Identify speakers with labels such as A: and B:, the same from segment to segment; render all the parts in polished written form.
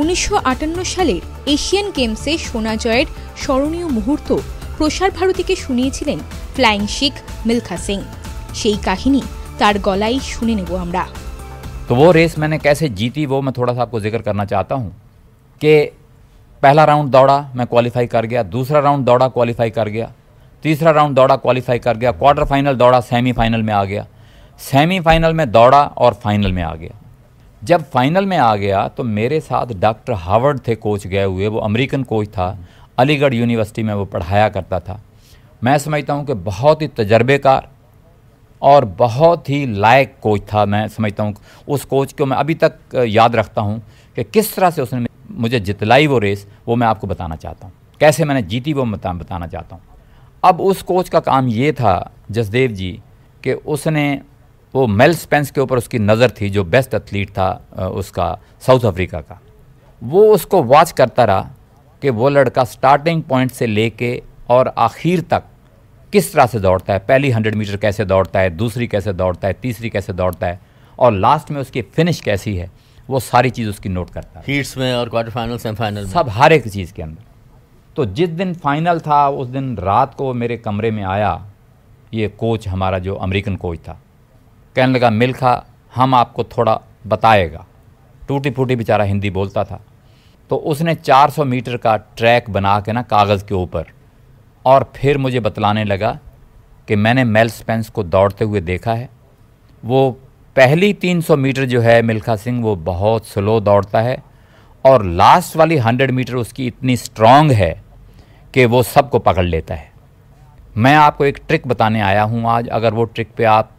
A: 1958 সালের এশিয়ান গেমসে সোনা জয়ের স্মরণীয় মুহূর্ত প্রসার ভারতীকে শুনিয়েছিলেন ফ্লাইং শিখ মিলখা সিং। সেই কাহিনী তার গলায় শুনে নেব আমরা।
B: तो वो रेस मैंने कैसे जीती वो मैं थोड़ा सा आपको जिक्र करना चाहता हूँ कि पहला राउंड दौड़ा मैं क्वालिफाई कर गया, दूसरा राउंड दौड़ा क्वालिफाई कर गया, तीसरा राउंड दौड़ा क्वालिफाई कर गया, क्वार्टर फाइनल दौड़ा सेमीफाइनल में आ गया, सेमीफाइनल में दौड़ा और फाइनल में आ गया। जब फाइनल में आ गया तो मेरे साथ डॉक्टर हावर्ड थे कोच गए हुए, वो अमेरिकन कोच था, अलीगढ़ यूनिवर्सिटी में वो पढ़ाया करता था। मैं समझता हूँ कि बहुत ही तजर्बेकार और बहुत ही लायक कोच था। मैं समझता हूँ उस कोच को मैं अभी तक याद रखता हूँ कि किस तरह से उसने मुझे जितलाई वो रेस, वो मैं आपको बताना चाहता हूँ। कैसे मैंने जीती वो मैं बताना चाहता हूँ। अब उस कोच का काम ये था जसदेव जी कि उसने वो मेल स्पेंस के ऊपर उसकी नज़र थी, जो बेस्ट एथलीट था उसका साउथ अफ्रीका का। वो उसको वॉच करता रहा कि वो लड़का स्टार्टिंग पॉइंट से लेके और आखिर तक किस तरह से दौड़ता है, पहली 100 मीटर कैसे दौड़ता है, दूसरी कैसे दौड़ता है, तीसरी कैसे दौड़ता है और लास्ट में उसकी फिनिश कैसी है, वो सारी चीज़ उसकी नोट करता है।
C: हीट्स में और क्वार्टर फाइनल सेमीफाइनल में
B: सब हर एक चीज़ के अंदर। तो जिस दिन फाइनल था उस दिन रात को मेरे कमरे में आया ये कोच, हमारा जो अमेरिकन कोच था, कहने लगा मिल्खा हम आपको थोड़ा बताएगा। टूटी फूटी बेचारा हिंदी बोलता था। तो उसने 400 मीटर का ट्रैक बना के ना कागज़ के ऊपर, और फिर मुझे बतलाने लगा कि मैंने मेल स्पेंस को दौड़ते हुए देखा है। वो पहली 300 मीटर जो है मिल्खा सिंह वो बहुत स्लो दौड़ता है और लास्ट वाली 100 मीटर उसकी इतनी स्ट्रॉन्ग है कि वो सबको पकड़ लेता है। मैं आपको एक ट्रिक बताने आया हूँ आज, अगर वो ट्रिक पे आप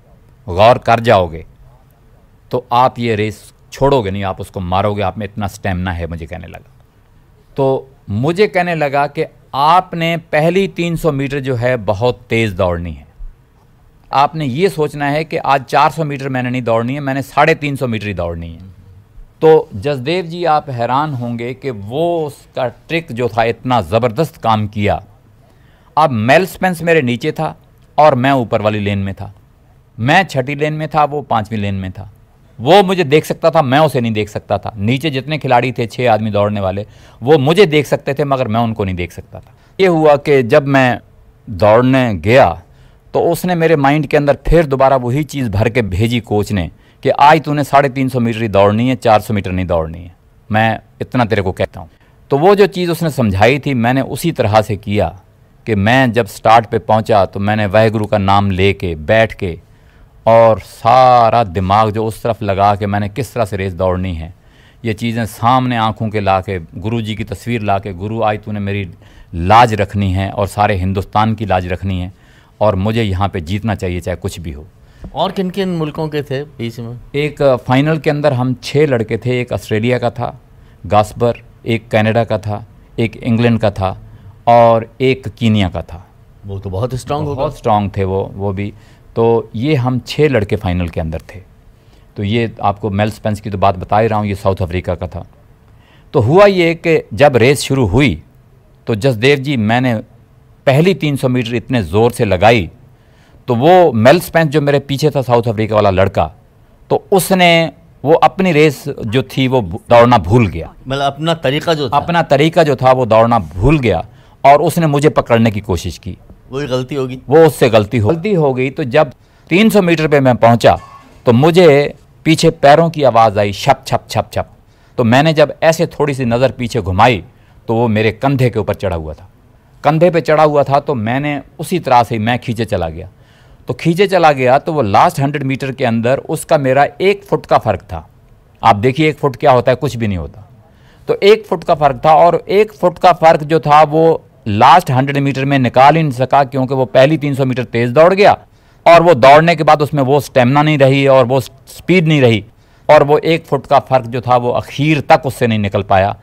B: गौर कर जाओगे तो आप ये रेस छोड़ोगे नहीं, आप उसको मारोगे, आप में इतना स्टेमिना है। मुझे कहने लगा, तो मुझे कहने लगा कि आपने पहली 300 मीटर जो है बहुत तेज़ दौड़नी है। आपने ये सोचना है कि आज 400 मीटर मैंने नहीं दौड़नी है, मैंने 350 मीटर ही दौड़नी है। तो जसदेव जी आप हैरान होंगे कि वो उसका ट्रिक जो था इतना ज़बरदस्त काम किया। अब मेल स्पेंस मेरे नीचे था और मैं ऊपर वाली लेन में था। मैं 6ठी लेन में था, वो 5वीं लेन में था। वो मुझे देख सकता था, मैं उसे नहीं देख सकता था। नीचे जितने खिलाड़ी थे 6 आदमी दौड़ने वाले, वो मुझे देख सकते थे मगर मैं उनको नहीं देख सकता था। ये हुआ कि जब मैं दौड़ने गया तो उसने मेरे माइंड के अंदर फिर दोबारा वही चीज़ भर के भेजी कोच ने कि आज तूने 350 मीटर ही दौड़नी है, 400 मीटर नहीं दौड़नी है, मैं इतना तेरे को कहता हूँ। तो वो जो चीज़ उसने समझाई थी मैंने उसी तरह से किया कि मैं जब स्टार्ट पे पहुँचा तो मैंने वाहेगुरु का नाम ले के बैठ के और सारा दिमाग जो उस तरफ लगा के मैंने किस तरह से रेस दौड़नी है, ये चीज़ें सामने आंखों के ला के, गुरु जी की तस्वीर ला के, गुरु आज तूने मेरी लाज रखनी है और सारे हिंदुस्तान की लाज रखनी है और मुझे यहाँ पे जीतना चाहिए चाहे कुछ भी हो।
C: और किन किन मुल्कों के थे बीच में?
B: एक फाइनल के अंदर हम 6 लड़के थे। एक ऑस्ट्रेलिया का था गास्पर, एक कनाडा का था, एक इंग्लैंड का था और एक कीनिया का था।
C: वो तो बहुत स्ट्रांग होगा।
B: बहुत स्ट्रांग थे वो भी। तो ये हम 6 लड़के फाइनल के अंदर थे। तो ये आपको मेल स्पेंस की तो बात बता ही रहा हूँ, ये साउथ अफ्रीका का था। तो हुआ ये कि जब रेस शुरू हुई तो जसदेव जी मैंने पहली 300 मीटर इतने ज़ोर से लगाई तो वो मेल स्पेंस जो मेरे पीछे था साउथ अफ्रीका वाला लड़का, तो उसने वो अपनी रेस जो थी वो दौड़ना भूल गया।
C: मतलब अपना
B: तरीका जो था वो दौड़ना भूल गया और उसने मुझे पकड़ने की कोशिश की।
C: वही गलती होगी,
B: वो उससे गलती हो गई। तो जब 300 मीटर पे मैं पहुंचा तो मुझे पीछे पैरों की आवाज़ आई, छप छप छप छप। तो मैंने जब ऐसे थोड़ी सी नज़र पीछे घुमाई तो वो मेरे कंधे के ऊपर चढ़ा हुआ था। कंधे पे चढ़ा हुआ था तो मैंने उसी तरह से मैं खींचे चला गया। तो खींचे चला गया तो वो लास्ट 100 मीटर के अंदर उसका मेरा 1 फुट का फ़र्क था। आप देखिए 1 फुट क्या होता है, कुछ भी नहीं होता। तो 1 फुट का फ़र्क था और 1 फुट का फ़र्क जो था वो लास्ट 100 मीटर में निकाल ही नहीं सका, क्योंकि वो पहली 300 मीटर तेज़ दौड़ गया और वो दौड़ने के बाद उसमें वो स्टेमिना नहीं रही और वो स्पीड नहीं रही और वो 1 फुट का फ़र्क जो था वो आखिर तक उससे नहीं निकल पाया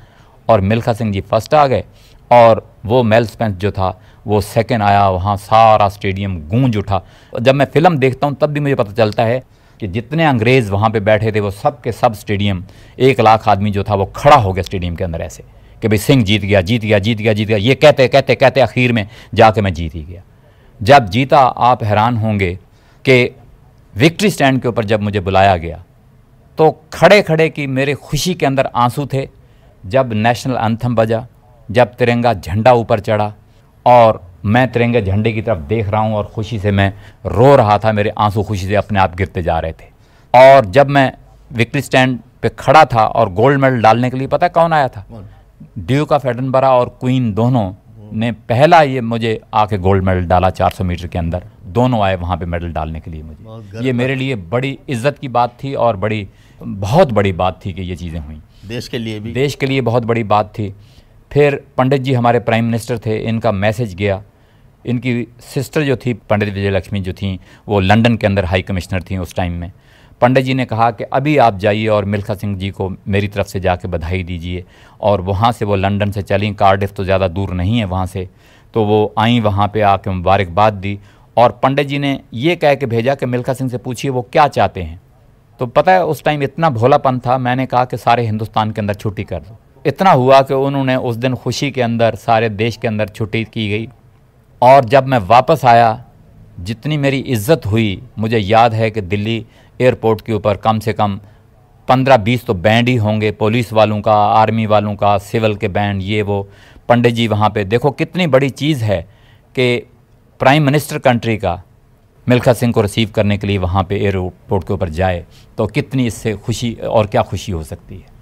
B: और मिल्खा सिंह जी फर्स्ट आ गए और वो मेल स्पेंस जो था वो सेकंड आया। वहाँ सारा स्टेडियम गूंज उठा। जब मैं फ़िल्म देखता हूँ तब भी मुझे पता चलता है कि जितने अंग्रेज़ वहाँ पे बैठे थे वो सब के सब स्टेडियम 1 लाख आदमी जो था वो खड़ा हो गया स्टेडियम के अंदर ऐसे कि भाई सिंह जीत गया जीत गया जीत गया जीत गया। ये कहते कहते कहते आखिर में जाके मैं जीत ही गया। जब जीता आप हैरान होंगे कि विक्ट्री स्टैंड के ऊपर जब मुझे बुलाया गया तो खड़े खड़े की मेरे खुशी के अंदर आंसू थे। जब नेशनल एंथम बजा, जब तिरंगा झंडा ऊपर चढ़ा और मैं तिरंगे झंडे की तरफ देख रहा हूँ और खुशी से मैं रो रहा था, मेरे आंसू खुशी से अपने आप गिरते जा रहे थे। और जब मैं विक्ट्री स्टैंड पे खड़ा था और गोल्ड मेडल डालने के लिए, पता कौन आया था? ड्यूक ऑफ एडनबरा और क्वीन दोनों ने पहला ये मुझे आके गोल्ड मेडल डाला 400 मीटर के अंदर, दोनों आए वहाँ पे मेडल डालने के लिए मुझे। ये मेरे लिए बड़ी इज्जत की बात थी और बहुत बड़ी बात थी कि ये चीज़ें हुई।
C: देश के लिए भी,
B: देश के लिए बहुत बड़ी बात थी। फिर पंडित जी हमारे प्राइम मिनिस्टर थे, इनका मैसेज गया। इनकी सिस्टर जो थी पंडित विजयलक्ष्मी जो थी, वो लंदन के अंदर हाई कमिश्नर थी उस टाइम में। पंडित जी ने कहा कि अभी आप जाइए और मिल्खा सिंह जी को मेरी तरफ से जाके बधाई दीजिए। और वहाँ से वो लंदन से चली, कार्डिफ तो ज़्यादा दूर नहीं है वहाँ से, तो वो आई, वहाँ पे आके मुबारकबाद दी। और पंडित जी ने ये कह के भेजा कि मिल्खा सिंह से पूछिए वो क्या चाहते हैं। तो पता है उस टाइम इतना भोलापन था, मैंने कहा कि सारे हिंदुस्तान के अंदर छुट्टी कर दो। इतना हुआ कि उन्होंने उस दिन खुशी के अंदर सारे देश के अंदर छुट्टी की गई। और जब मैं वापस आया, जितनी मेरी इज्जत हुई, मुझे याद है कि दिल्ली एयरपोर्ट के ऊपर कम से कम 15-20 तो बैंड ही होंगे, पुलिस वालों का, आर्मी वालों का, सिविल के बैंड, ये वो। पंडित जी वहाँ पे, देखो कितनी बड़ी चीज़ है कि प्राइम मिनिस्टर कंट्री का मिल्खा सिंह को रिसीव करने के लिए वहाँ पे एयरपोर्ट के ऊपर जाए, तो कितनी इससे खुशी और क्या खुशी हो सकती है।